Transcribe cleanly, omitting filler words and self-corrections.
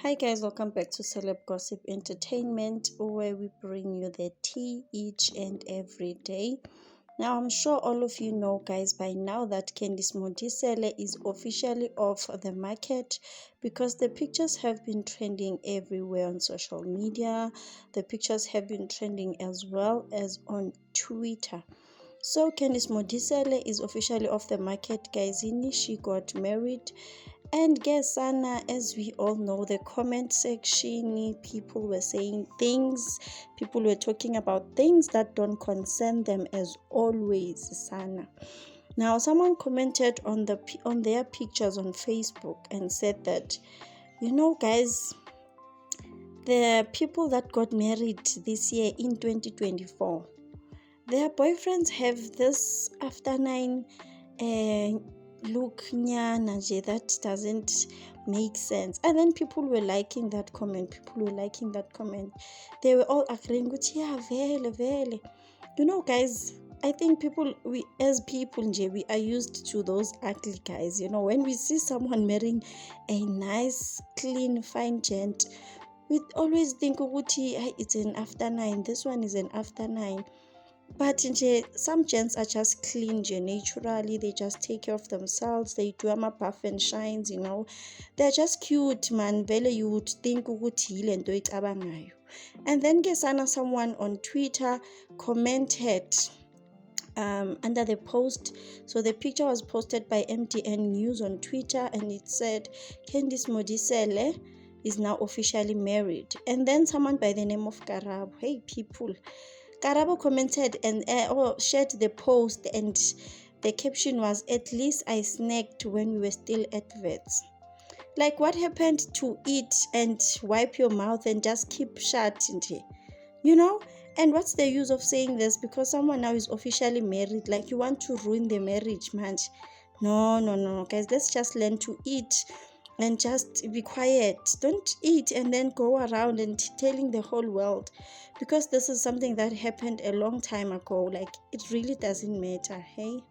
Hi guys, welcome back to Celeb Gossip Entertainment, where we bring you the tea each and every day. Now, I'm sure all of you know, guys, by now that Candice Modisele is officially off the market because the pictures have been trending everywhere on social media. The pictures have been trending as well as on Twitter. So Candice Modisele is officially off the market, guys. She got married, and guess Sana, as we all know, the comment section, people were saying things, people were talking about things that don't concern them, as always, Sana. Now, someone commented on their pictures on Facebook and said that, guys, the people that got married this year in 2024, their boyfriends have this after nine look nyana that doesn't make sense. And then people were liking that comment. They were all agreeing with, yeah, vele. Guys, I think we as people, we are used to those ugly guys. When we see someone marrying a nice, clean, fine gent, we always think, it's an after nine. This one is an after nine. But some gents are just clean naturally. They just take care of themselves. They do a buff and shines, They're just cute, man. Vele you would think ukuthi yile nto icabangayo. And then kesana, someone on Twitter commented under the post. So the picture was posted by MTN News on Twitter, and it said Candice Modisele is now officially married. And then someone by the name of Karabo, hey people, Karabo commented and shared the post, and the caption was, "At least I snacked when we were still at vets." Like, what happened to eat and wipe your mouth and just keep shut, And what's the use of saying this? Because someone now is officially married, like you want to ruin the marriage, man. No, guys, let's just learn to eat and just be quiet. Don't eat and then go around and telling the whole world, because this is something that happened a long time ago. Like, it really doesn't matter, hey?